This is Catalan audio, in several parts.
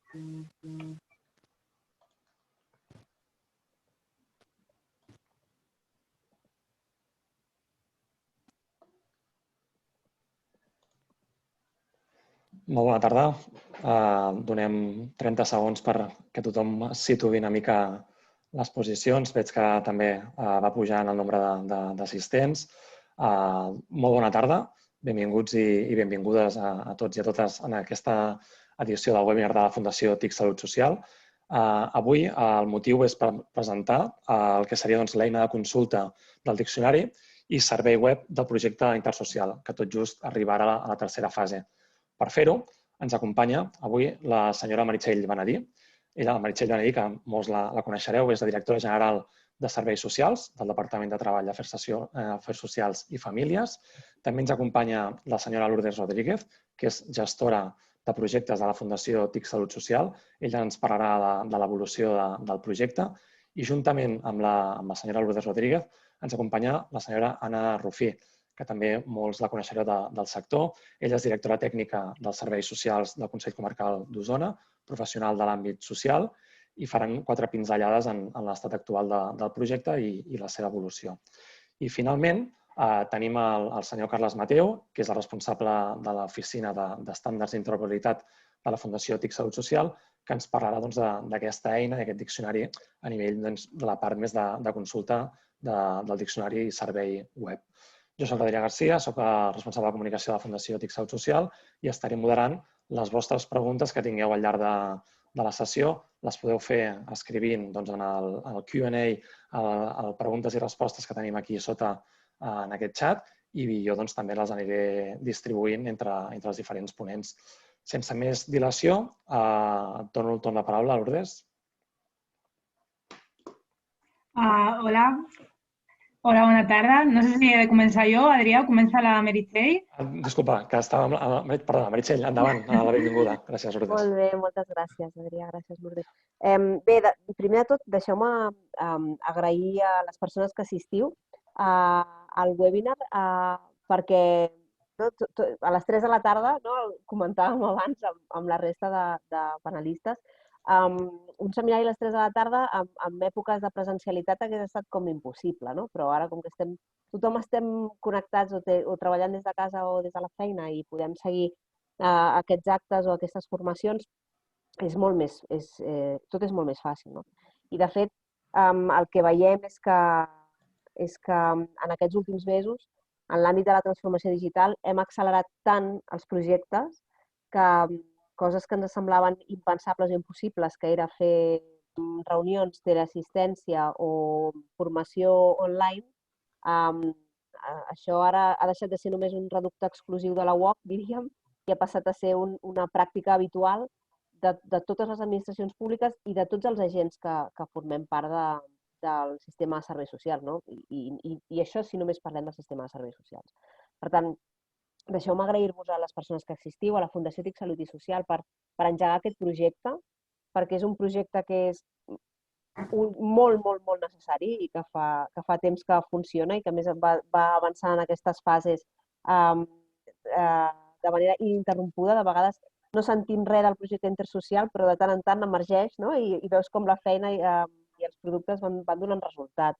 Molt bona tarda. Donem 30 segons perquè tothom es situï una mica les posicions. Veig que també va pujant el nombre d'assistents. Molt bona tarda. Benvinguts i benvingudes a tots i a totes en aquesta edició del webinar de la Fundació TIC Salut Social. Avui el motiu és per presentar el que seria l'eina de consulta del diccionari i servei web del projecte intersocial, que tot just arribarà a la tercera fase. Per fer-ho, ens acompanya avui la senyora Meritxell Benedí. La Meritxell Benedí, que molts la coneixereu, és la directora general de Serveis Socials del Departament de Treball, Afers Socials i Famílies. També ens acompanya la senyora Lourdes Rodríguez, que és gestora de projectes de la Fundació TIC Salut Social. Ella ens parlarà de l'evolució del projecte i juntament amb la senyora Lourdes Rodríguez ens acompanya la senyora Anna Rufí, que també molts la coneixereu del sector. Ella és directora tècnica dels Serveis Socials del Consell Comarcal d'Osona, professional de l'àmbit social, i faran 4 pinzellades en l'estat actual del projecte i la seva evolució. I finalment tenim el senyor Carles Mateu, que és el responsable de l'Oficina d'Estàndards d'Interoperabilitat de la Fundació TIC Salut Social, que ens parlarà d'aquesta eina, d'aquest diccionari, a nivell de la part més de consulta del diccionari i servei web. Jo soc Adrià Garcia, soc el responsable de comunicació de la Fundació TIC Salut Social i estaré moderant les vostres preguntes que tingueu al llarg de la sessió. Les podeu fer escrivint en el Q&A, el preguntes i respostes que tenim aquí sota en aquest xat i jo també les aniré distribuint entre els diferents ponents. Sense més dilació, dono el torn de paraula a Lourdes. Hola. Hola, bona tarda. No sé si he de començar jo, Adrià, o comença la Meritxell. Disculpa, que estava... Perdó, Meritxell, endavant, la benvinguda. Gràcies, Lourdes. Molt bé, moltes gràcies, Adrià. Gràcies, Lourdes. Bé, primer de tot, deixeu-me agrair a les persones que assistiu al webinar perquè a les 3 de la tarda, comentàvem abans amb la resta de panelistes, un seminari a les 3 de la tarda en èpoques de presencialitat hagués estat com impossible, no? Però ara, com que tothom estem connectats o treballant des de casa o des de la feina i podem seguir aquests actes o aquestes formacions, tot és molt més fàcil, no? I, de fet, el que veiem és que en aquests últims mesos, en l'àmbit de la transformació digital, hem accelerat tant els projectes que coses que ens semblaven impensables o impossibles, que era fer reunions, teleassistència o formació online, això ara ha deixat de ser només un reducte exclusiu de la UOC, diríem, i ha passat a ser una pràctica habitual de totes les administracions públiques i de tots els agents que formem part del sistema de serveis socials, no? I això si només parlem del sistema de serveis socials. Per tant, deixeu-me agrair-vos a les persones que assistiu, a la Fundació TIC Salut i Social per engegar aquest projecte, perquè és un projecte que és molt, molt, molt necessari i que fa temps que funciona i que a més va avançant en aquestes fases de manera ininterrompuda. De vegades no sentim res del projecte intersocial, però de tant en tant emergeix, no? I veus com la feina i els productes van donant resultat.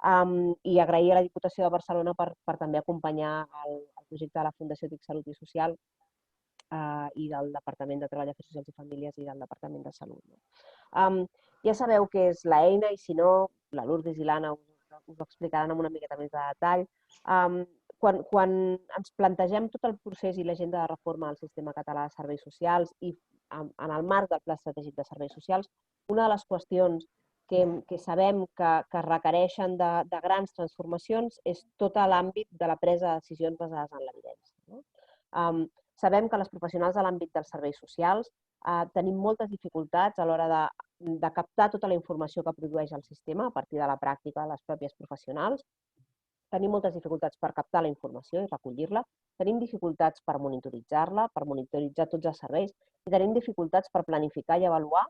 I agrair a la Diputació de Barcelona per també acompanyar el projecte de la Fundació TIC Salut i Social i del Departament de Treball, Afers Socials i Famílies i del Departament de Salut. Ja sabeu què és l'eina i, si no, la Lourdes i l'Anna us ho explicaran amb una miqueta més de detall. Quan ens plantegem tot el procés i l'agenda de reforma del sistema català de serveis socials i en el marc del Pla Estratègic de Serveis Socials, una de les qüestions que sabem que requereixen de grans transformacions és tot l'àmbit de la presa de decisions basades en l'evidència. Sabem que les professionals de l'àmbit dels serveis socials tenim moltes dificultats a l'hora de captar tota la informació que produeix el sistema a partir de la pràctica de les pròpies professionals. Tenim moltes dificultats per captar la informació i recollir-la, tenim dificultats per monitoritzar-la, per monitoritzar tots els serveis i tenim dificultats per planificar i avaluar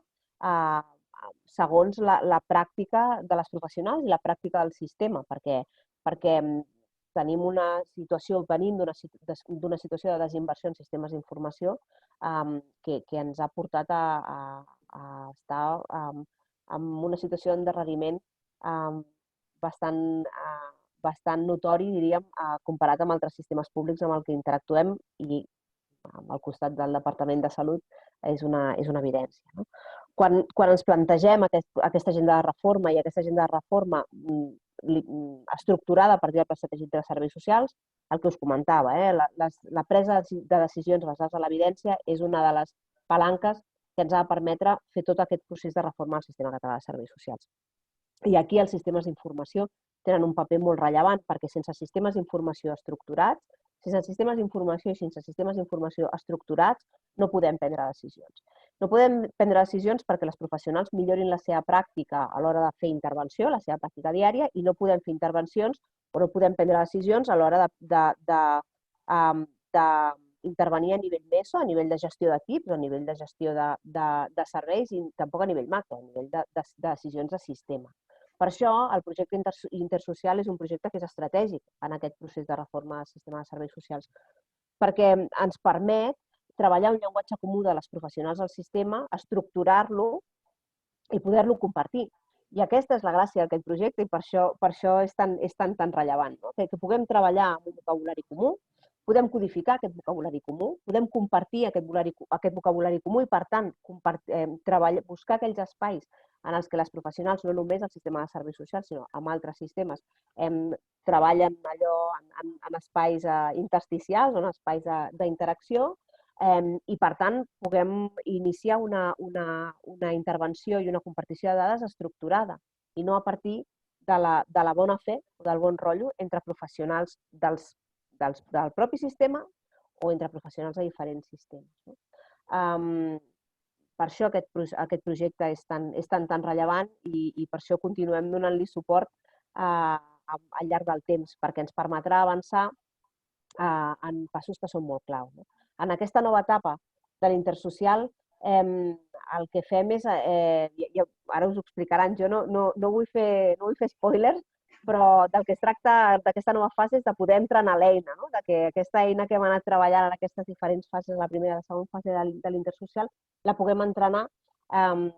segons la pràctica de les professionals i la pràctica del sistema, perquè venim d'una situació de desinversió en sistemes d'informació que ens ha portat a estar en una situació d'endarreriment bastant notori, diríem, comparat amb altres sistemes públics amb els que interactuem i al costat del Departament de Salut és una evidència. No? Quan ens plantegem aquesta agenda de reforma i aquesta agenda de reforma estructurada a partir del Pla Estratègic de Serveis Socials, el que us comentava, la presa de decisions basades en l'evidència és una de les palanques que ens ha de permetre fer tot aquest procés de reforma del sistema català de serveis socials. I aquí els sistemes d'informació tenen un paper molt rellevant perquè sense sistemes d'informació estructurats, sense sistemes d'informació i sense sistemes d'informació estructurats no podem prendre decisions. No podem prendre decisions perquè les professionals millorin la seva pràctica a l'hora de fer intervenció, la seva pràctica diària, i no podem fer intervencions o no podem prendre decisions a l'hora d'intervenir a nivell meso, a nivell de gestió d'equips, a nivell de gestió de serveis i tampoc a nivell macro, a nivell de decisions de sistema. Per això, el projecte intersocial és un projecte que és estratègic en aquest procés de reforma del sistema de serveis socials, perquè ens permet treballar un llenguatge comú de les professionals del sistema, estructurar-lo i poder-lo compartir. I aquesta és la gràcia d'aquest projecte i per això és tan rellevant, no? Que puguem treballar amb un vocabulari comú, podem codificar aquest vocabulari comú, podem compartir aquest vocabulari comú i, per tant, buscar aquells espais en els que les professionals, no només al sistema de serveis socials, sinó en altres sistemes, treballen en espais intersticials, en espais d'interacció, i, per tant, puguem iniciar una intervenció i una compartició de dades estructurada i no a partir de la bona fe o del bon rotllo entre professionals del propi sistema o entre professionals de diferents sistemes. Per això aquest projecte és tan rellevant i per això continuem donant-li suport al llarg del temps, perquè ens permetrà avançar en passos que són molt clau. En aquesta nova etapa de l'intersocial, el que fem és, ara us ho explicaran, jo no vull fer spoilers, però del que es tracta d'aquesta nova fase és de poder entrenar l'eina, de que aquesta eina que hem anat treballant en aquestes diferents fases, la primera i la segona fase de l'intersocial, la puguem entrenar amb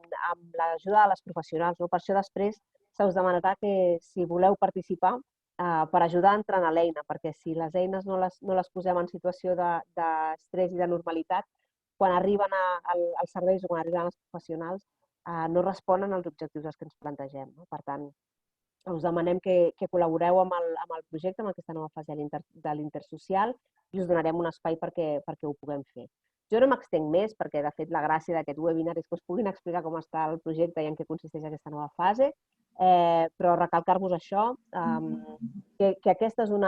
l'ajuda de les professionals. Per això després se us demanarà que si voleu participar per ajudar a entrenar l'eina, perquè si les eines no les posem en situació d'estrès i de normalitat, quan arriben als serveis o quan arriben als professionals no responen als objectius que ens plantegem. Per tant, us demanem que col·laboreu amb el projecte, amb aquesta nova fase de l'intersocial, i us donarem un espai perquè ho puguem fer. Jo no m'extenc més perquè, de fet, la gràcia d'aquest webinar és que us puguin explicar com està el projecte i en què consisteix aquesta nova fase, però recalcar-vos això, que aquest és un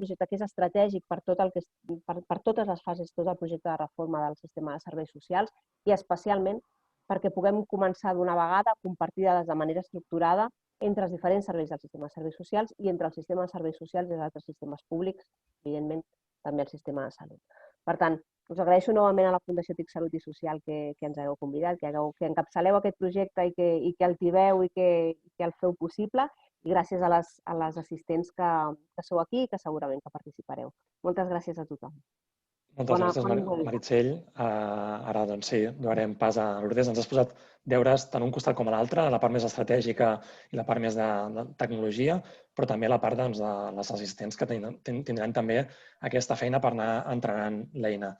projecte que és estratègic per totes les fases, tot el projecte de reforma del sistema de serveis socials i especialment perquè puguem començar d'una vegada a compartir dades de manera estructurada entre els diferents serveis del sistema de serveis socials i entre el sistema de serveis socials i els altres sistemes públics, evidentment també el sistema de salut. Per tant, us agraeixo novament a la Fundació TIC Salut i Social que ens hagueu convidat, que encapçaleu aquest projecte i que el tibeu i que el feu possible, i gràcies a les assistents que sou aquí i que segurament que participareu. Moltes gràcies a tothom. Moltes gràcies, Meritxell. Ara, doncs sí, donarem pas a Lourdes. Ens has posat deures tant un costat com a l'altre, la part més estratègica i la part més de tecnologia, però també la part de les assistents que tindran també aquesta feina per anar entrenant l'eina.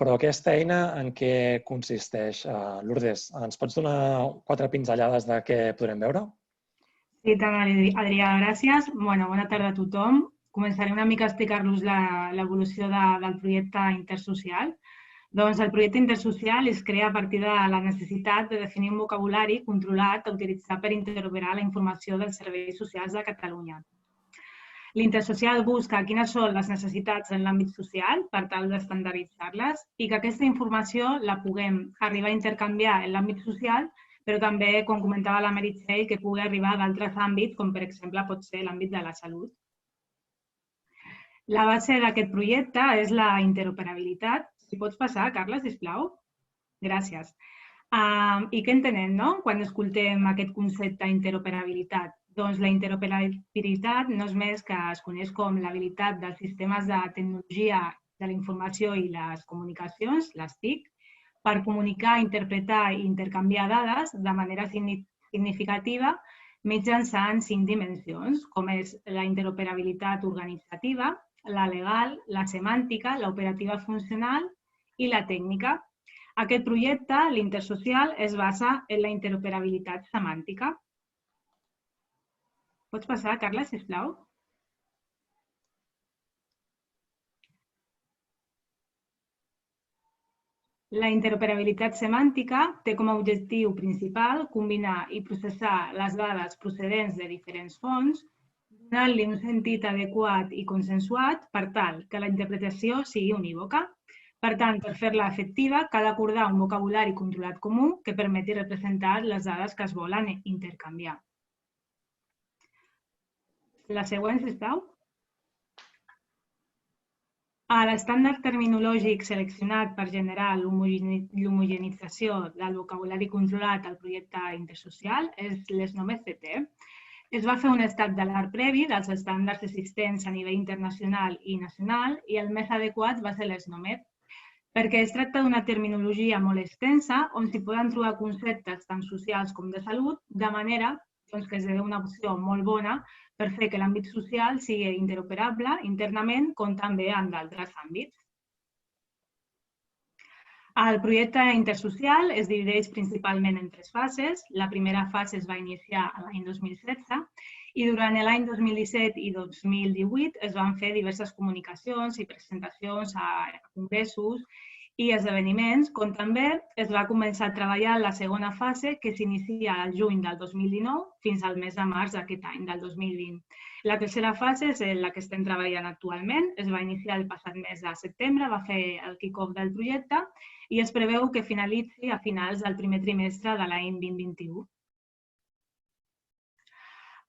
Però aquesta eina en què consisteix? Lourdes, ens pots donar 4 pinzellades de què podrem veure? Sí, tant, Adrià, gràcies. Bona tarda a tothom. Començaré una mica a explicar-los l'evolució del projecte intersocial. Doncs el projecte intersocial es crea a partir de la necessitat de definir un vocabulari controlat a utilitzar per interoperar la informació dels serveis socials de Catalunya. L'intersocial busca quines són les necessitats en l'àmbit social per tal d'estandarditzar-les i que aquesta informació la puguem arribar a intercanviar en l'àmbit social, però també, com comentava la Meritxell, que pugui arribar d'altres àmbits, com per exemple pot ser l'àmbit de la salut. La base d'aquest projecte és la interoperabilitat. Si pots passar, Carla, sisplau. Gràcies. I què entenem quan escoltem aquest concepte d'interoperabilitat? Doncs la interoperabilitat no és més que es coneix com l'habilitat dels sistemes de tecnologia de la informació i les comunicacions, les TIC, per comunicar, interpretar i intercanviar dades de manera significativa mitjançant 5 dimensions, com és la interoperabilitat organitzativa, la legal, la semàntica, l'operativa funcional i la tècnica. Aquest projecte, l'Intersocial, es basa en la interoperabilitat semàntica. Pots passar, Carla, sisplau? La interoperabilitat semàntica té com a objectiu principal combinar i processar les dades procedents de diferents fonts, donant-li un sentit adequat i consensuat per tal que la interpretació sigui unívoca. Per tant, per fer-la efectiva, cal acordar un vocabulari controlat comú que permeti representar les dades que es volen intercanviar. La següent, sisplau. L'estàndard terminològic seleccionat per generar l'homogenització del vocabulari controlat al projecte intersocial és l'SNOMED-CT. Es va fer un estat de l'art previ dels estàndards existents a nivell internacional i nacional i el més adequat va ser l'SNOMED, perquè es tracta d'una terminologia molt extensa on s'hi poden trobar conceptes tant socials com de salut, de manera que esdevé una opció molt bona per fer que l'àmbit social sigui interoperable internament com també en d'altres àmbits. El projecte intersocial es divideix principalment en 3 fases. La primera fase es va iniciar l'any 2016 i durant l'any 2017 i 2018 es van fer diverses comunicacions i presentacions a congressos i esdeveniments, com també es va començar a treballar en la segona fase que s'inicia al juny del 2019 fins al mes de març d'aquest any, del 2020. La tercera fase és la que estem treballant actualment. Es va iniciar el passat mes de setembre, va fer el kick-off del projecte i es preveu que finalitzi a finals del primer trimestre de l'any 2021.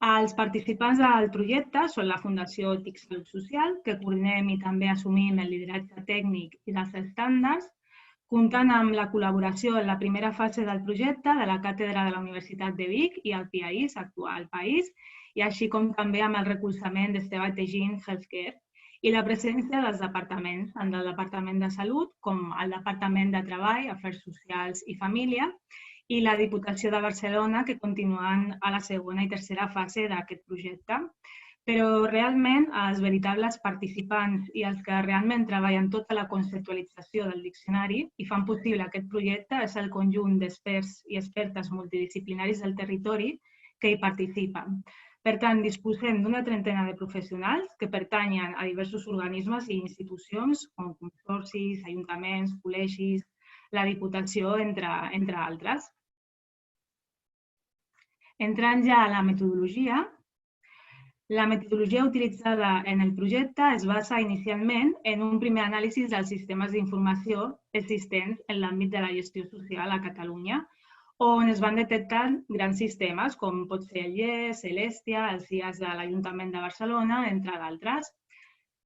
Els participants del projecte són la Fundació TIC Salut Social, que coordinem i també assumim el lideratge tècnic i dels estàndards, comptant amb la col·laboració en la primera fase del projecte de la Càtedra de la Universitat de Vic i el PAIS, actual PAIS, i així com també amb el recolzament d'Esteve Tegin Healthcare i la presència dels departaments, tant del Departament de Salut com el Departament de Treball, Afers Socials i Família, i la Diputació de Barcelona, que continuen a la segona i tercera fase d'aquest projecte. Però realment els veritables participants i els que realment treballen tota la conceptualització del diccionari i fan possible aquest projecte és el conjunt d'experts i expertes multidisciplinaris del territori que hi participen. Per tant, disposem d'una trentena de professionals que pertanyen a diversos organismes i institucions com consorcis, ajuntaments, col·legis, la Diputació, entre altres. Entrant ja a la metodologia utilitzada en el projecte es basa inicialment en un primer anàlisi dels sistemes d'informació existents en l'àmbit de la gestió social a Catalunya, on es van detectar grans sistemes com pot ser el IES, l'Estia, els CIAs de l'Ajuntament de Barcelona, entre d'altres.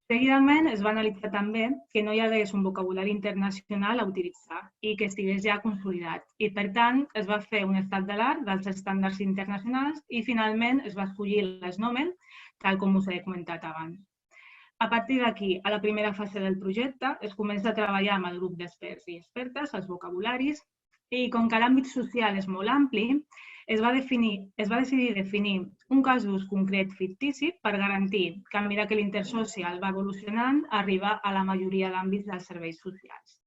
Seguidament es va analitzar també que no hi hagués un vocabulari internacional a utilitzar i que estigués ja consolidat. I, per tant, es va fer un estat de l'art dels estàndards internacionals i, finalment, es va escollir l'SNOMED, tal com us he comentat abans. A partir d'aquí, a la primera fase del projecte, es comença a treballar amb el grup d'experts i expertes, els vocabularis, i com que l'àmbit social és molt ampli, es va decidir definir un cas d'ús concret fictici per garantir que a mesura que l'Intersocial va evolucionant arriba a la majoria d'àmbits dels serveis socials.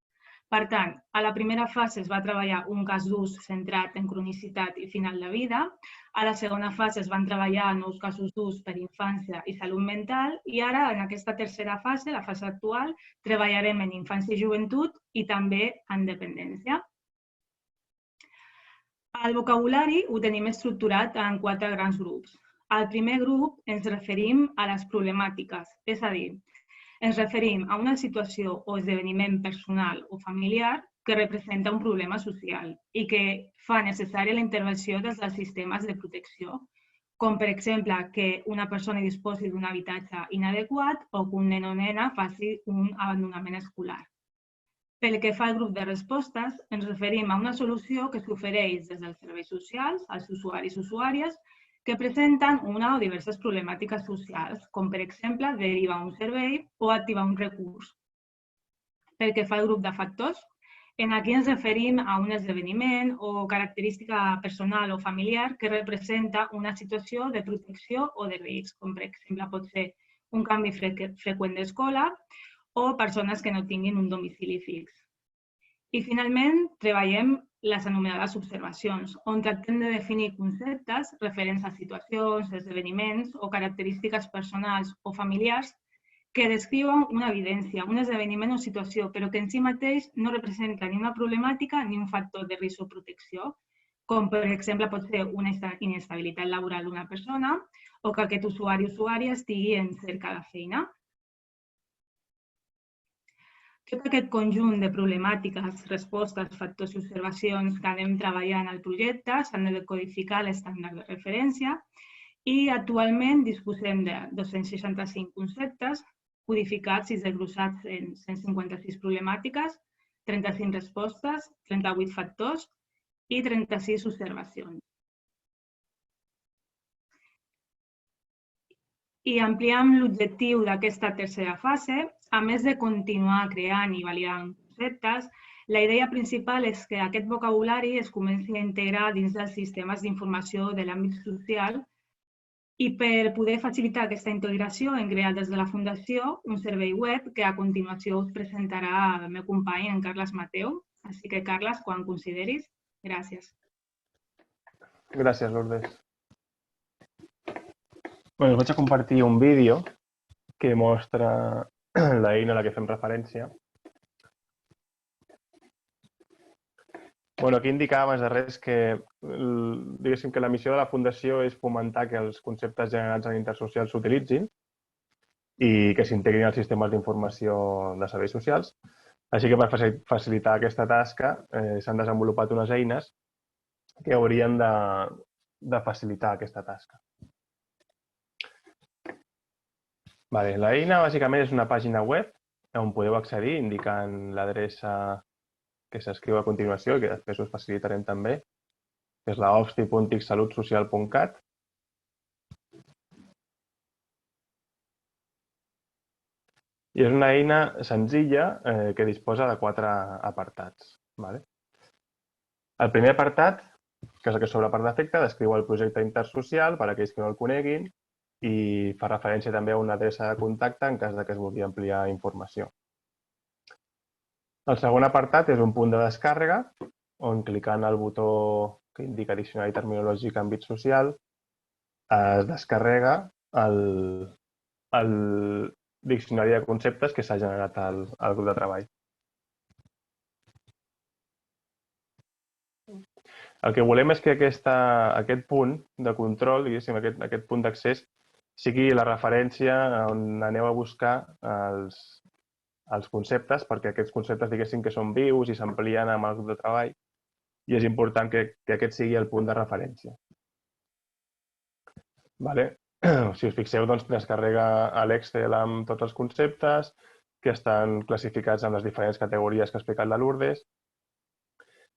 Per tant, a la primera fase es va treballar un cas d'ús centrat en cronicitat i final de vida, a la segona fase es van treballar nous casos d'ús per infància i salut mental i ara, en aquesta tercera fase, la fase actual, treballarem en infància i joventut i també en dependència. El vocabulari ho tenim estructurat en 4 grans grups. Al primer grup ens referim a les problemàtiques, és a dir, ens referim a una situació o esdeveniment personal o familiar que representa un problema social i que fa necessària la intervenció dels sistemes de protecció, com per exemple que una persona disposi d'un habitatge inadequat o que un nen o nena faci un abandonament escolar. Pel que fa al grup de respostes, ens referim a una solució que s'ofereix des dels serveis socials, als usuaris i usuàries, que presenten una o diverses problemàtiques socials, com per exemple derivar un servei o activar un recurs. Pel que fa al grup de factors, aquí ens referim a un esdeveniment o característica personal o familiar que representa una situació de protecció o de risc, com per exemple pot ser un canvi freqüent d'escola o persones que no tinguin un domicili fix. I finalment, treballem les anomenades observacions, on tractem de definir conceptes referents a situacions, esdeveniments o característiques personals o familiars que descriuen una evidència, un esdeveniment o situació, però que en si mateix no representa ni una problemàtica ni un factor de risc o protecció, com per exemple pot ser una inestabilitat laboral d'una persona o que aquest usuari o usuària estigui en cerca de feina. Tot aquest conjunt de problemàtiques, respostes, factors i observacions que anem treballant al projecte s'han de codificar a l'estàndard de referència i actualment disposem de 265 conceptes codificats i desglossats en 156 problemàtiques, 35 respostes, 38 factors i 36 observacions. I ampliant l'objectiu d'aquesta tercera fase, a més de continuar creant i validant conceptes, la idea principal és que aquest vocabulari es comenci a integrar dins dels sistemes d'informació de l'àmbit social i per poder facilitar aquesta integració hem creat des de la Fundació un servei web que a continuació us presentarà el meu company, en Carles Mateu. Així que, Carles, quan consideris, gràcies. Gràcies, Lourdes. Us vaig a compartir un vídeo que mostra l'eina a la que fem referència. Aquí indicava abans de res que, diguéssim, que la missió de la Fundació és fomentar que els conceptes generats en intersocial s'utilitzin i que s'integrin als sistemes d'informació de serveis socials. Així que per facilitar aquesta tasca s'han desenvolupat unes eines que haurien de facilitar aquesta tasca. L'eina bàsicament és una pàgina web on podeu accedir indicant l'adreça que s'escriu a continuació i que després us facilitarem també, que és la ofsti.xsalutsocial.cat. I és una eina senzilla que disposa de 4 apartats. El primer apartat, que és el que s'obre per defecte, descriu el projecte intersocial per a aquells que no el coneguin i fa referència també a una adreça de contacte en cas que es vulgui ampliar informació. El segon apartat és un punt de descàrrega, on clicant el botó que indica diccionari terminològic àmbit social es descarrega el diccionari de conceptes que s'ha generat al grup de treball. El que volem és que aquest punt de control, diguéssim, aquest punt d'accés, sigui la referència on aneu a buscar els conceptes, perquè aquests conceptes, diguéssim, que són vius i s'amplien amb el grup de treball i és important que aquest sigui el punt de referència. Si us fixeu, descarrega l'Excel amb tots els conceptes que estan classificats en les diferents categories que ha explicat la Lourdes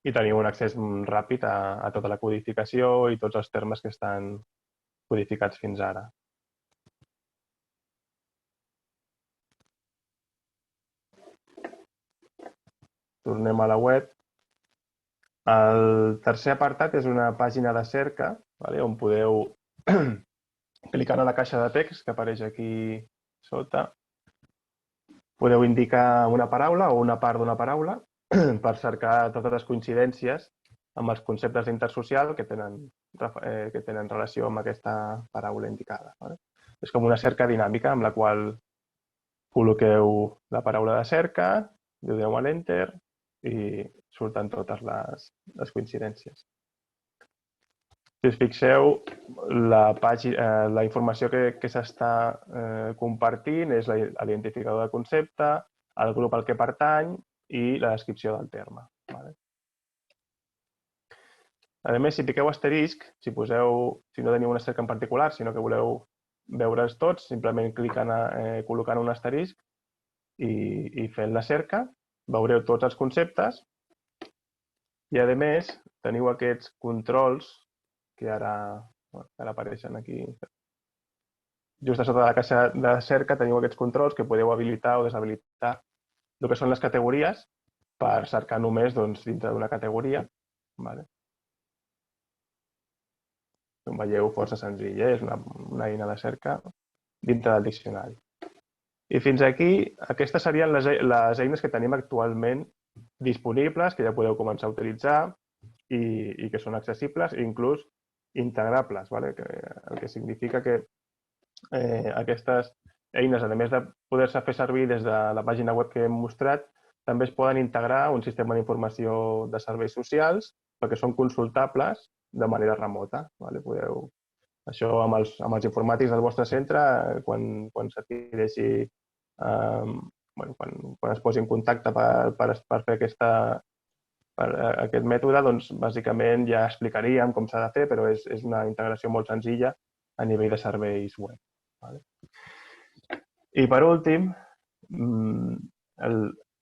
i teniu un accés ràpid a tota la codificació i tots els termes que estan codificats fins ara. Tornem a la web. El tercer apartat és una pàgina de cerca on podeu, clicant a la caixa de text que apareix aquí sota, podeu indicar una paraula o una part d'una paraula per cercar totes les coincidències amb els conceptes d'intersocial que tenen relació amb aquesta paraula indicada. És com una cerca dinàmica amb la qual col·loqueu la paraula de cerca, li doneu a l'Enter i surten totes les coincidències. Si us fixeu, la informació que s'està compartint és l'identificador de concepte, el grup al que pertany i la descripció del terme. A més, si piqueu asterisc, si no teniu una cerca en particular, sinó que voleu veure'ls tots, simplement col·locant un asterisc i fent la cerca, veureu tots els conceptes i, a més, teniu aquests controls que ara que ara apareixen aquí. Just a sota de la caixa de cerca teniu aquests controls que podeu habilitar o deshabilitar el que són les categories per cercar només dintre d'una categoria. Com veieu, força senzill, és una eina de cerca dintre del diccionari. I fins aquí, aquestes serien les eines que tenim actualment disponibles, que ja podeu començar a utilitzar i que són accessibles i inclús integrables, el que significa que aquestes eines, a més de poder-se fer servir des de la pàgina web que hem mostrat, també es poden integrar a un sistema d'informació de serveis socials perquè són consultables de manera remota. Això amb els informàtics del vostre centre, quan s'adquireixi, quan es posi en contacte per fer aquest mètode, doncs bàsicament ja explicaríem com s'ha de fer, però és una integració molt senzilla a nivell de serveis web. I per últim,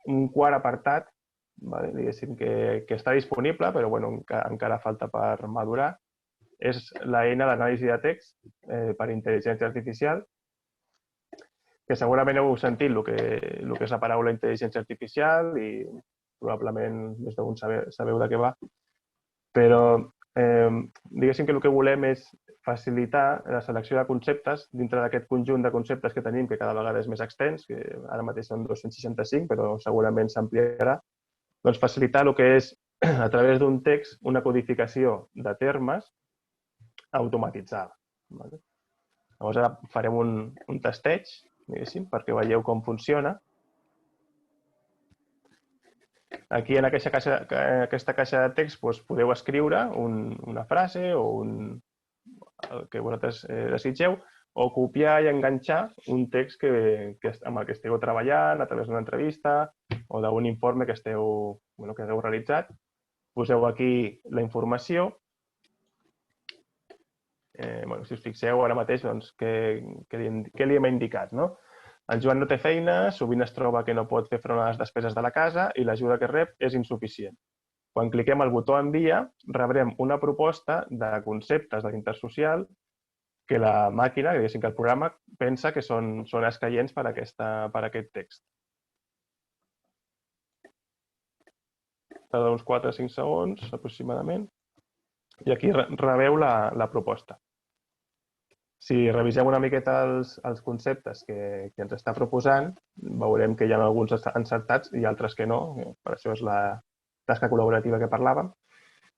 un quart apartat, diguéssim, que està disponible, però encara falta per madurar, és l'eina d'anàlisi de text per intel·ligència artificial, que segurament heu sentit el que és la paraula intel·ligència artificial i probablement més d'un sabeu de què va, però diguéssim que el que volem és facilitar la selecció de conceptes dintre d'aquest conjunt de conceptes que tenim, que cada vegada és més extens, que ara mateix són 265, però segurament s'ampliarà, doncs facilitar el que és, a través d'un text, una codificació de termes automatitzada. Llavors ara farem un tasteig, diguéssim, perquè veieu com funciona. Aquí en aquesta caixa de text podeu escriure una frase o el que vosaltres desitgeu, o copiar i enganxar un text amb el que esteu treballant a través d'una entrevista o d'un informe que heu realitzat. Poseu aquí la informació. Si us fixeu ara mateix què li hem indicat. El Joan no té feina, sovint es troba que no pot fer front a les despeses de la casa i l'ajuda que rep és insuficient. Quan cliquem el botó envia, rebrem una proposta de conceptes de l'intersocial que la màquina, diguéssim que el programa, pensa que són escaients per a aquest text. Tarda uns 4 o 5 segons, aproximadament, i aquí rebeu la proposta. Si revisem una miqueta els conceptes que ens està proposant, veurem que hi ha alguns encertats i altres que no. Per això és la tasca col·laborativa que parlàvem.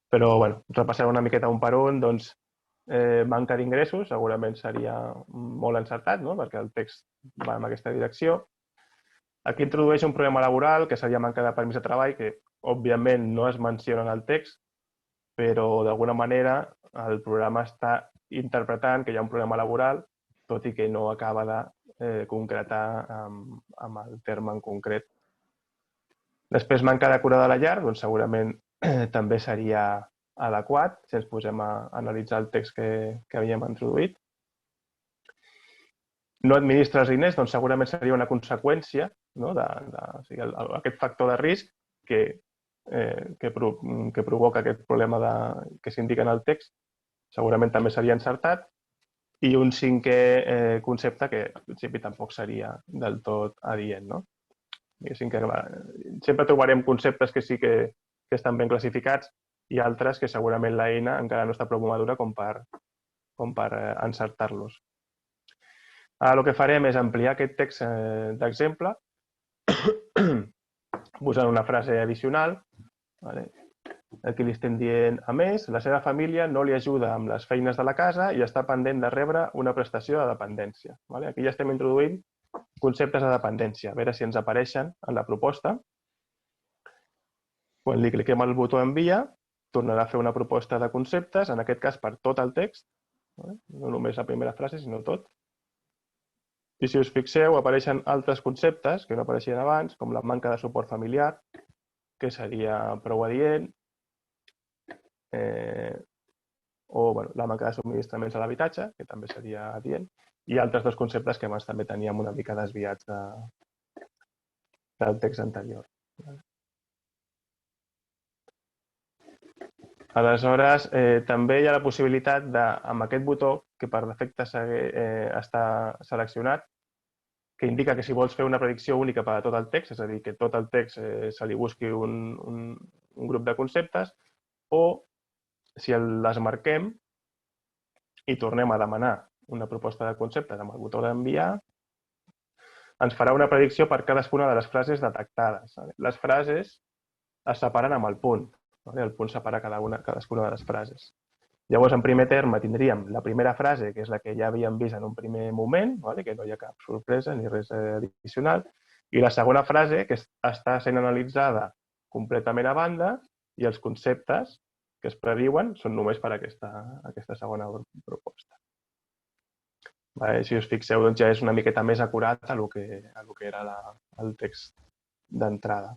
Però, repassem una miqueta un per un. Doncs, manca d'ingressos, segurament seria molt encertat, perquè el text va en aquesta direcció. Aquí introdueix un problema laboral, que seria manca de permís de treball, que, òbviament, no es menciona en el text, però, d'alguna manera, el programa està interpretant que hi ha un problema laboral, tot i que no acaba de concretar amb el terme en concret. Després, manca de cura de la llar, doncs segurament també seria adequat si ens posem a analitzar el text que havíem introduït. No administra els diners, doncs segurament seria una conseqüència d'aquest factor de risc que provoca aquest problema que s'indica en el text. Segurament també seria encertat. I un cinquè concepte que, en principi, tampoc seria del tot adient. Sempre trobarem conceptes que sí que estan ben classificats i altres que segurament l'eina encara no està prou madura com per encertar-los. Ara el que farem és ampliar aquest text d'exemple posant una frase addicional. Aquí li estem dient, a més, la seva família no li ajuda amb les feines de la casa i està pendent de rebre una prestació de dependència. Aquí ja estem introduint conceptes de dependència. A veure si ens apareixen en la proposta. Quan li cliquem el botó envia, tornarà a fer una proposta de conceptes, en aquest cas per tot el text, no només la primera frase, sinó tot. I si us fixeu, apareixen altres conceptes que no apareixien abans, com la manca de suport familiar, que seria prou adient, o la manca de subministraments a l'habitatge, que també seria adient, i altres dos conceptes que abans també teníem una mica desviats del text anterior. Aleshores, també hi ha la possibilitat de, amb aquest botó, que per defecte està seleccionat, que indica que si vols fer una predicció única per a tot el text, és a dir, que tot el text se li busqui un grup de conceptes, o si les marquem i tornem a demanar una proposta de conceptes amb el botó d'enviar, ens farà una predicció per cadascuna de les frases detectades. Les frases es separen amb el punt. El punt separa cadascuna de les frases. Llavors, en primer terme, tindríem la primera frase, que és la que ja havíem vist en un primer moment, que no hi ha cap sorpresa ni res addicional, i la segona frase, que està sent analitzada completament a banda, i els conceptes que es prediuen són només per a aquesta segona proposta. Si us fixeu, ja és una miqueta més acurat a el que era el text d'entrada.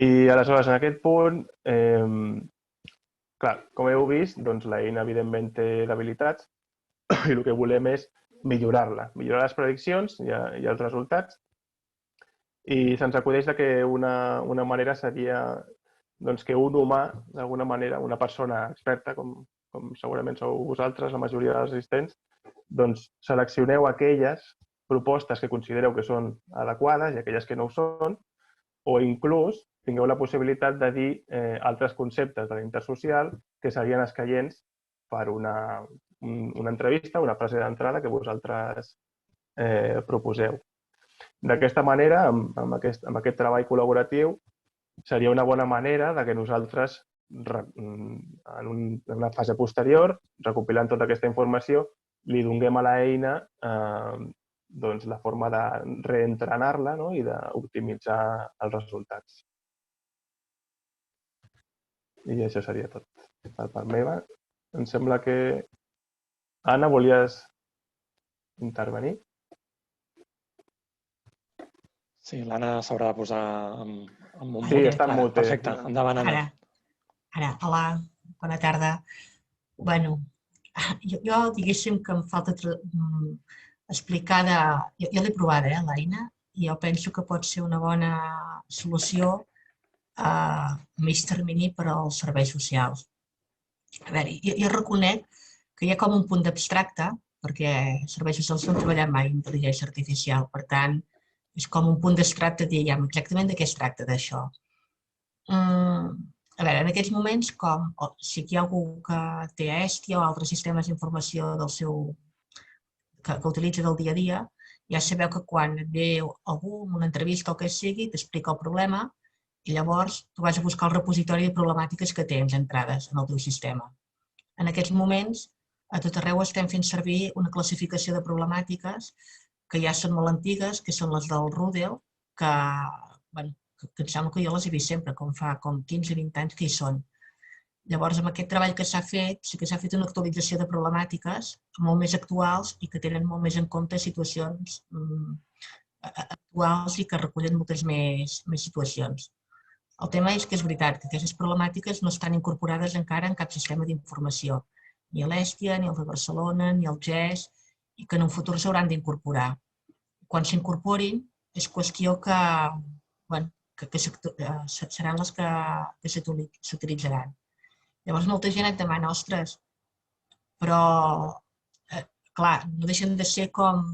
I aleshores, en aquest punt, clar, com heu vist, l'eina evidentment té debilitats i el que volem és millorar-la, millorar les prediccions i els resultats. I se'ns acudeix que una manera seria que un humà, d'alguna manera, una persona experta, com segurament sou vosaltres, la majoria dels assistents, seleccioneu aquelles propostes que considereu que són adequades i aquelles que no ho són, o inclús tingueu la possibilitat de dir altres conceptes de l'intersocial que serien escaients per una entrevista, una frase d'entrada que vosaltres proposeu. D'aquesta manera, amb aquest treball col·laboratiu, seria una bona manera que nosaltres, en una fase posterior, recopilant tota aquesta informació, li donem a l'eina la forma de reentrenar-la i d'optimitzar els resultats. I això seria tot per part meva. Em sembla que... Anna, volies intervenir? Sí, l'Anna s'haurà de posar en mute. Sí, està en mute. Perfecte, endavant, Anna. Ara, hola, bona tarda. Bueno, jo diguéssim que em falta explicar de... Jo l'he provada, l'eina, i jo penso que pot ser una bona solució a mig termini per als serveis socials. A veure, jo reconec que hi ha com un punt d'abstracte, perquè els serveis socials no han treballat mai amb intel·ligència artificial, per tant, és com un punt d'abstracte de dir exactament de què es tracta d'això. A veure, en aquests moments, si hi ha algú que té Hestia o altres sistemes d'informació que utilitza del dia a dia, ja sabeu que quan et ve algú en una entrevista o el que sigui, t'explica el problema i llavors tu vas a buscar el repositori de problemàtiques que tens entrades en el teu sistema. En aquests moments, a tot arreu estem fent servir una classificació de problemàtiques que ja són molt antigues, que són les del Rudel, que em sembla que jo les he vist sempre, com fa 15 o 20 anys que hi són. Llavors, amb aquest treball que s'ha fet, sí que s'ha fet una actualització de problemàtiques molt més actuals i que tenen molt més en compte situacions actuals i que recullen moltes més situacions. El tema és que és veritat que aquestes problemàtiques no estan incorporades encara en cap sistema d'informació, ni a l'Hestia, ni el de Barcelona, ni el GES, i que en un futur s'hauran d'incorporar. Quan s'incorporin, és qüestió que seran les que s'utilitzaran. Llavors, molta gent et demana, ostres, però, clar, no deixen de ser com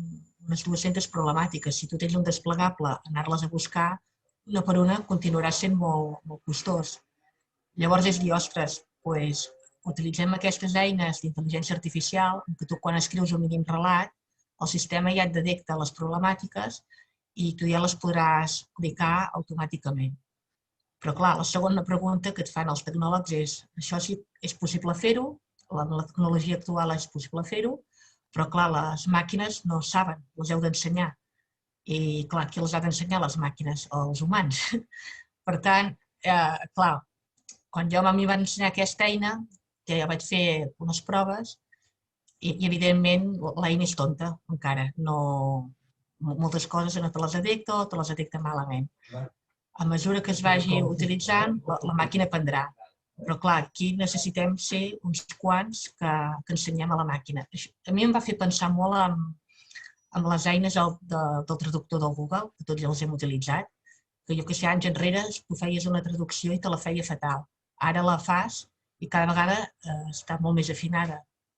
unes 200 problemàtiques. Si tu tens un desplegable, anar-les a buscar, una per una, continuarà sent molt costós. Llavors és dir, ostres, utilitzem aquestes eines d'intel·ligència artificial en què tu quan escrius un mínim relat, el sistema ja et detecta les problemàtiques i tu ja les podràs clicar automàticament. Però clar, la segona pregunta que et fan els tecnòlegs és això sí és possible fer-ho, amb la tecnologia actual és possible fer-ho, però clar, les màquines no saben, les heu d'ensenyar. I clar, qui les ha d'ensenyar? Les màquines o els humans. Per tant, clar, quan jo a mi van ensenyar aquesta eina, ja vaig fer unes proves i evidentment l'eina és tonta encara. Moltes coses no te les detecta o te les detecta malament. A mesura que es vagi utilitzant, la màquina aprendrà. Però clar, aquí necessitem ser uns quants que ensenyem a la màquina. A mi em va fer pensar molt amb les eines del traductor del Google, que tots ja els hem utilitzat, que jo que sé, anys enrere tu feies una traducció i te la feia fatal. Ara la fas i cada vegada està molt més afinada,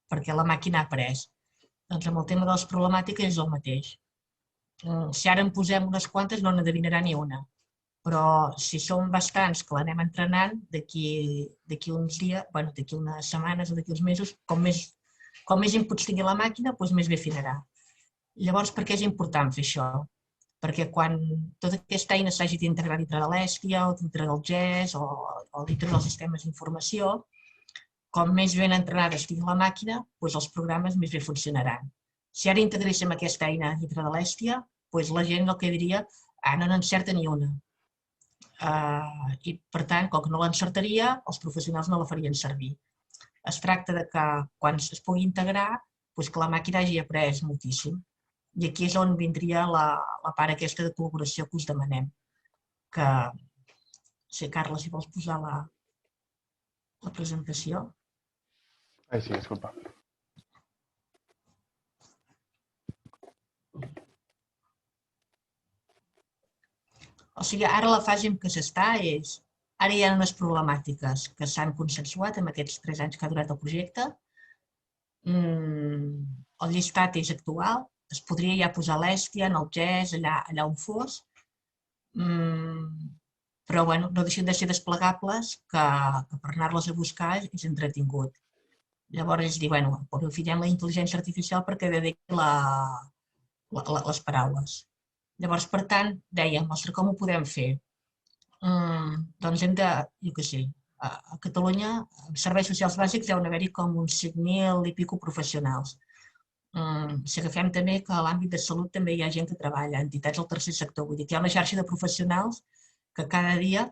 perquè la màquina ha après. Doncs amb el tema de les problemàtiques és el mateix. Si ara en posem unes quantes no n'endevinarà ni una, però si som bastants que l'anem entrenant, d'aquí uns dies, d'aquí unes setmanes o d'aquí uns mesos, com més inputs tingui la màquina, doncs més bé afinarà. Llavors, per què és important fer això? Perquè quan tota aquesta eina s'hagi d'integrar dintre de l'Hestia o dintre del GES o dintre dels sistemes d'informació, com més ben entrenada estigui la màquina, doncs els programes més bé funcionaran. Si ara integréssim aquesta eina dintre de l'Hestia, doncs la gent el que diria, no n'encerta ni una. I, per tant, com que no l'encertaria, els professionals no la farien servir. Es tracta de que quan es pugui integrar, doncs que la màquina hagi après moltíssim. I aquí és on vindria la part aquesta de col·laboració que us demanem. Que, sí, Carla, si vols posar la presentació. Sí, disculpa. O sigui, ara la fase en què s'està és... Ara hi ha unes problemàtiques que s'han consensuat en aquests 3 anys que ha durat el projecte. El llistat és actual. Es podria ja posar l'Hestia, en el GES, allà on fos. Però no deixen de ser desplegables que per anar-les a buscar és entretingut. Llavors és dir, aprofitem la intel·ligència artificial perquè dediqui les paraules. Llavors, per tant, dèiem, ostres, com ho podem fer? Doncs hem de, jo què sé, a Catalunya, en serveis socials bàsics deuen haver-hi com uns 5.000 i pico professionals. Si agafem també que a l'àmbit de salut també hi ha gent que treballa, entitats del tercer sector, vull dir que hi ha una xarxa de professionals que cada dia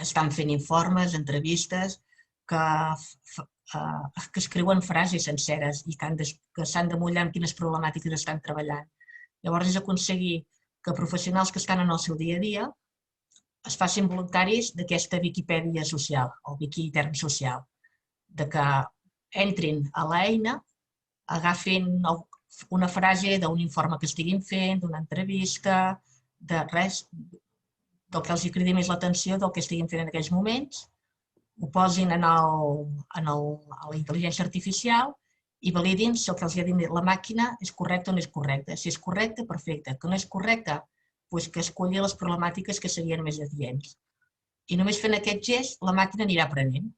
estan fent informes, entrevistes, que escriuen frases senceres i que s'han de mullar amb quines problemàtiques estan treballant. Llavors és aconseguir que professionals que estan en el seu dia a dia es facin voluntaris d'aquesta Viquipèdia social o Wikiiterm social, de que entrin a l'eina, agafin una frase d'un informe que estiguin fent, d'una entrevista, de res, del que els cridi més l'atenció del que estiguin fent en aquells moments, ho posin a la intel·ligència artificial i validin si el que els ha dit la màquina és correcte o no és correcte. Si és correcte, perfecte. Que no és correcte, doncs que escolli les problemàtiques que serien més adients. I només fent aquest gest, la màquina anirà aprenent.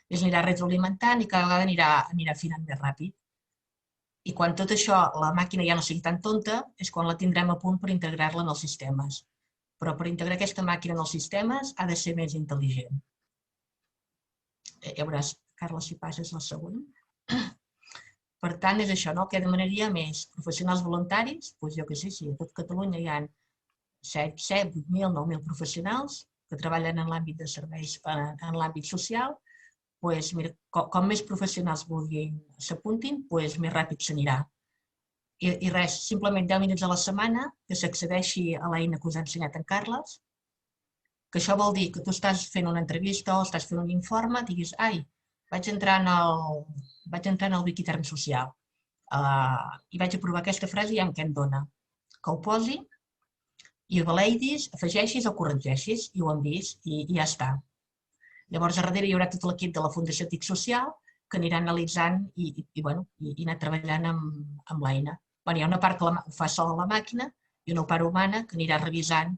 Es anirà retroalimentant i cada vegada anirà afinant més ràpid. I quan tot això, la màquina ja no sigui tan tonta, és quan la tindrem a punt per integrar-la en els sistemes. Però per integrar aquesta màquina en els sistemes ha de ser més intel·ligent. Ja veuràs, Carla, si passes la següent. Per tant, és això, el que demanaria més professionals voluntaris, doncs jo què sé, si a tot Catalunya hi ha 7, 8.000, 9.000 professionals que treballen en l'àmbit de serveis, en l'àmbit social, doncs com més professionals s'apuntin, doncs més ràpid s'anirà. I res, simplement 10 minuts a la setmana que s'accedeixi a l'eina que us ha ensenyat en Carles, que això vol dir que tu estàs fent una entrevista o estàs fent un informe, diguis, vaig entrar en el Wikiiterm social i vaig aprovar aquesta frase i ja què em dona. Que ho posi i ho validis, afegeixis o corregeixis i ho envies i ja està. Llavors, a darrere hi haurà tot l'equip de la Fundació TIC Social que anirà analitzant i anar treballant amb l'eina. Hi ha una part que ho fa sola la màquina i una part humana que anirà revisant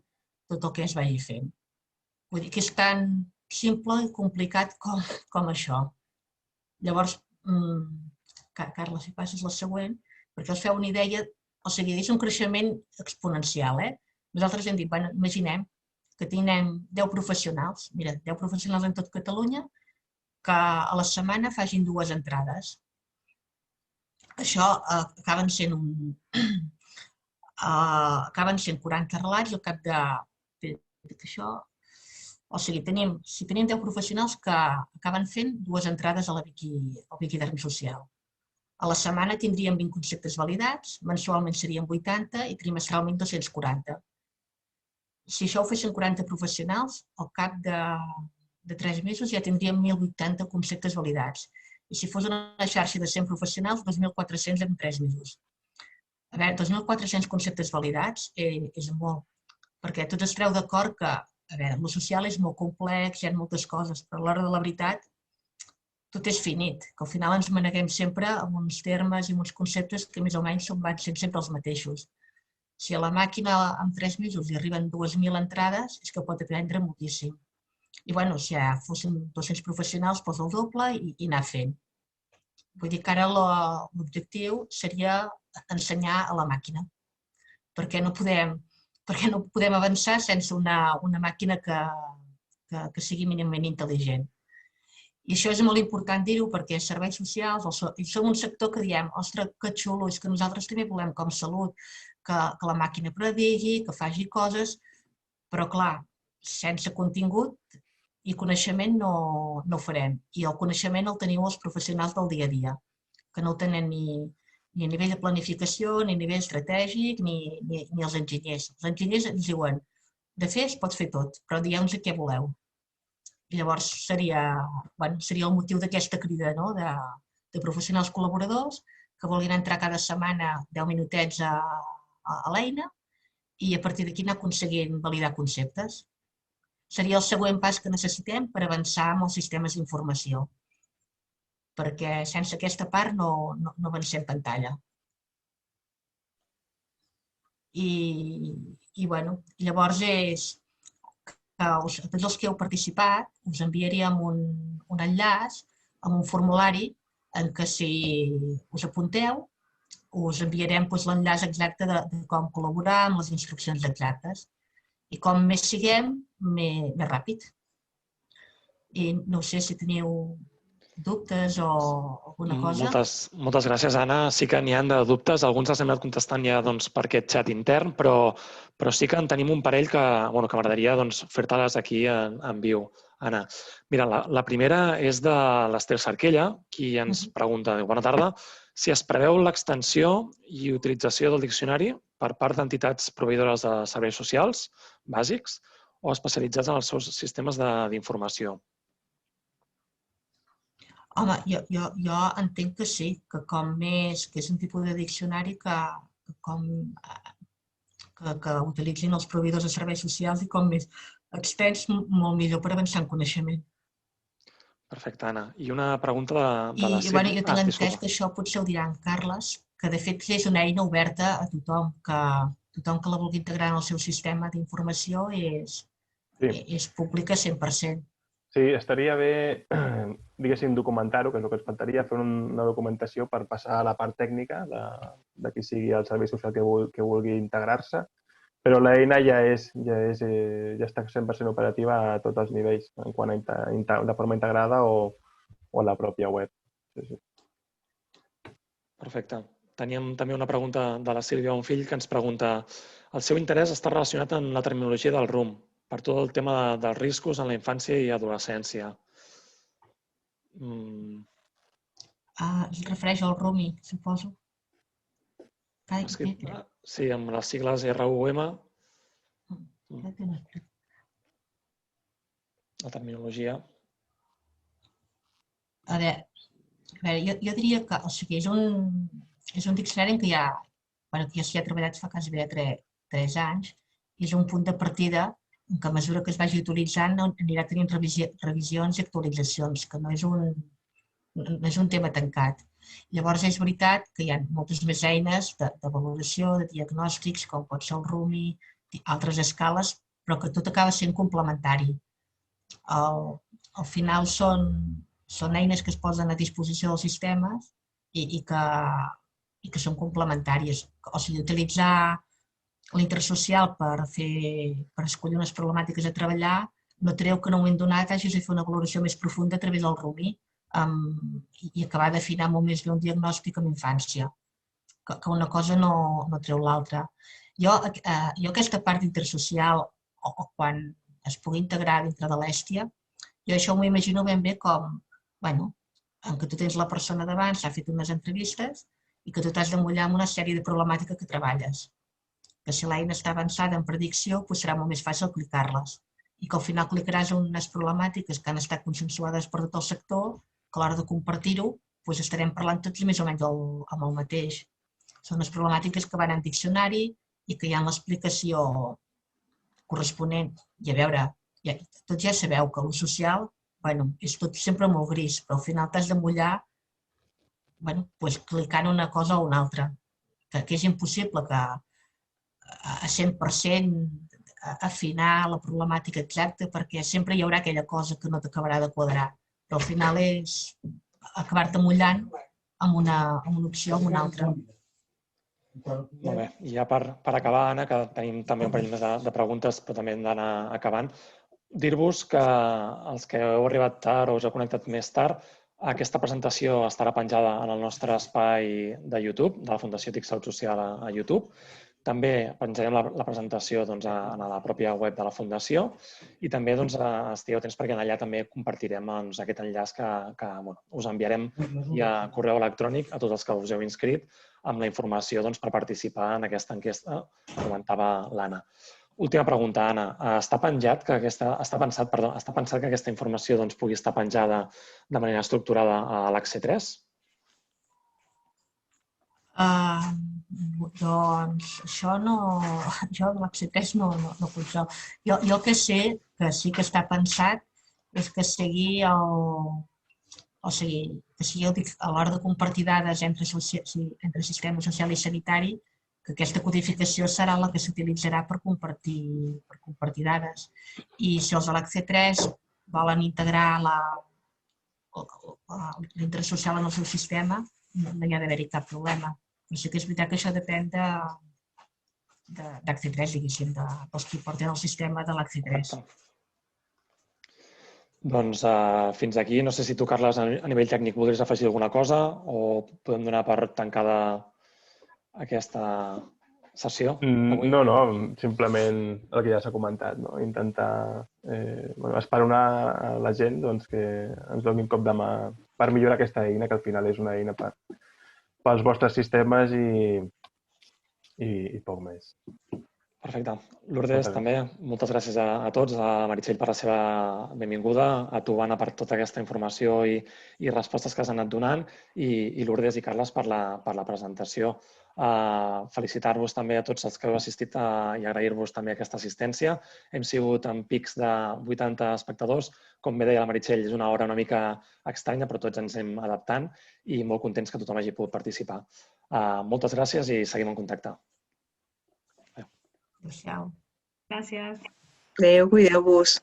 tot el que es vagi fent. Vull dir que és tan simple i complicat com això. Llavors, Carla, si passes la següent, perquè us feu una idea, o sigui, és un creixement exponencial. Nosaltres hem dit, imaginem que tinguem 10 professionals, mira, 10 professionals en tot Catalunya, que a la setmana facin 2 entrades. Això acaben sent 40 relats i al cap d'això... O sigui, si tenim 10 professionals que acaben fent 2 entrades al Wikiiterm social. A la setmana tindríem 20 conceptes validats, mensualment serien 80 i trimestralment 240. Si això ho fessin 40 professionals, al cap de 3 mesos ja tindríem 1.080 conceptes validats. I si fos una xarxa de 100 professionals, 2.400 en 3 mesos. A veure, 2.400 conceptes validats és molt. perquè tots es treu d'acord que, a veure, lo social és molt complex, hi ha moltes coses, però a l'hora de la veritat tot és finit, que al final ens maneguem sempre amb uns termes i amb uns conceptes que més o menys van sent sempre els mateixos. Si a la màquina en 3 mesos hi arriben 2.000 entrades, és que pot aprendre moltíssim. I bueno, si ja fóssim 200 professionals, doncs el doble i anar fent. Vull dir que ara l'objectiu seria ensenyar a la màquina, perquè no podem avançar sense una màquina que sigui mínimament intel·ligent. I això és molt important dir-ho perquè serveis socials, som un sector que diem, ostres, que xulo, és que nosaltres també volem com salut, que la màquina predigui, que faci coses, però clar, sense contingut i coneixement no ho farem. I el coneixement el teniu els professionals del dia a dia, que no ho tenen ni a nivell de planificació, ni a nivell estratègic, ni els enginyers. Els enginyers ens diuen, de fer es pot fer tot, però digueu-nos què voleu. I llavors seria el motiu d'aquesta crida de professionals col·laboradors que vulguin entrar cada setmana 10 minutets a l'eina i a partir d'aquí anar aconseguint validar conceptes. Seria el següent pas que necessitem per avançar amb els sistemes d'informació, perquè sense aquesta part no avancem pantalla. I llavors és que a tots els que heu participat us enviaríem un enllaç amb un formulari en què si us apunteu us enviarem l'enllaç exacte de com col·laborar amb les instruccions exactes. I com més siguem, més ràpid. I no sé si teniu dubtes o alguna cosa. Moltes gràcies, Anna. Sí que n'hi ha de dubtes. Alguns els hem anat contestant ja per aquest xat intern, però sí que en tenim un parell que m'agradaria fer-te-les aquí en viu, Anna. Mira, la primera és de l'Ester Sarquella, qui ens pregunta, bona tarda, si es preveu l'extensió i utilització del diccionari per part d'entitats proveïdores de serveis socials bàsics o especialitzats en els seus sistemes d'informació. Home, jo entenc que sí, que és un tipus de diccionari que utilitzin els proveïdors de serveis socials i com més extens, molt millor per avançar en coneixement. Perfecte, Anna. I una pregunta de la Jo tinc entès que això potser ho dirà en Carles, que de fet és una eina oberta a tothom, que tothom que la vulgui integrar en el seu sistema d'informació és pública 100%. Sí, estaria bé, diguéssim, documentar-ho, que és el que ens faltaria, fer una documentació per passar a la part tècnica de qui sigui el servei social que vulgui integrar-se, però l'eina ja està 100% operativa a tots els nivells, en quant a de forma integrada o a la pròpia web. Sí. Perfecte. Teníem també una pregunta de la Sílvia Bonfill que ens pregunta el seu interès està relacionat amb la terminologia del RUM, per tot el tema dels riscos en la infància i adolescència. Es refereix al RUMI, suposo. Sí, amb les sigles RUM. La terminologia. A veure, jo diria que és un diccionari en què ja s'hi ha treballat fa quasi 3 anys i és un punt de partida en què a mesura que es vagi utilitzant anirà tenint revisions i actualitzacions, que no és un tema tancat. Llavors és veritat que hi ha moltes més eines de valoració, de diagnòstics, com pot ser el RUMI, altres escales, però que tot acaba sent complementari. Al final són eines que es posen a disposició dels sistemes i que són complementàries. O sigui, utilitzar l'intersocial per escollir unes problemàtiques a treballar no treu que en un moment donat hagis de fer una valoració més profunda a través del RUMI i acabar d'afinar molt més bé un diagnòstic en infància, que una cosa no treu l'altra. Jo aquesta part intersocial, o quan es pugui integrar dintre de l'ESTIA, jo això m'ho imagino ben bé com en què tu tens la persona davant, s'ha fet unes entrevistes i que tu t'has de mullar amb una sèrie de problemàtiques que treballes. Que si l'eina està avançada en predicció, serà molt més fàcil clicar-les. I que al final clicaràs en unes problemàtiques que han estat consensuades per tot el sector, que a l'hora de compartir-ho estarem parlant tots més o menys amb el mateix. Són unes problemàtiques que van en diccionari i que hi ha l'explicació corresponent. I a veure, tots ja sabeu que l'ús social és tot sempre molt gris, però al final t'has de mullar clicant una cosa o una altra. Que és impossible que a 100% afinar la problemàtica exacta, perquè sempre hi haurà aquella cosa que no t'acabarà de quadrar. Però al final és acabar-te mullant amb una opció o amb una altra. Molt bé. I ja per acabar, Anna, que tenim també un parell més de preguntes, però també hem d'anar acabant, dir-vos que els que heu arribat tard o us heu connectat més tard, aquesta presentació estarà penjada en el nostre espai de YouTube, de la Fundació TIC Salut Social a YouTube. També penjarem la presentació a la pròpia web de la Fundació i també estigueu atents perquè allà també compartirem aquest enllaç que us enviarem via correu electrònic a tots els que us heu inscrit amb la informació per participar en aquesta enquesta que comentava l'Anna. Última pregunta, Anna. Està pensat que aquesta informació pugui estar penjada de manera estructurada a l'ACC3? Doncs això jo de l'ACC3 no puc dir. Jo el que sé que sí que està pensat és que sigui a l'hora de compartir dades entre sistema social i sanitari, que aquesta codificació serà la que s'utilitzarà per compartir dades. I si els de l'ACC3 volen integrar l'interès social en el seu sistema, no hi ha d'haver-hi cap problema. Però sí que és veritat que això depèn d'ACC3, diguéssim, dels qui porten el sistema de l'ACC3. Doncs fins aquí. No sé si tu, Carles, a nivell tècnic voldries afegir alguna cosa o podem donar per tancada aquesta sessió? No, simplement el que ja s'ha comentat, intentar esperonar la gent que ens doni un cop de mà per millorar aquesta eina, que al final és una eina pels vostres sistemes i poc més. Perfecte. Lourdes, també, moltes gràcies a tots, a Meritxell per la seva benvinguda, a tu, Anna, per tota aquesta informació i respostes que has anat donant, i Lourdes i Carles per la presentació. Felicitar-vos també a tots els que heu assistit i agrair-vos també aquesta assistència. Hem sigut en pics de 80 espectadors. Com bé deia la Meritxell, és una hora una mica estranya, però tots ens hem adaptant i molt contents que tothom hagi pogut participar. Moltes gràcies i seguim en contacte. Adéu-siau. Gràcies. Adéu, cuideu-vos.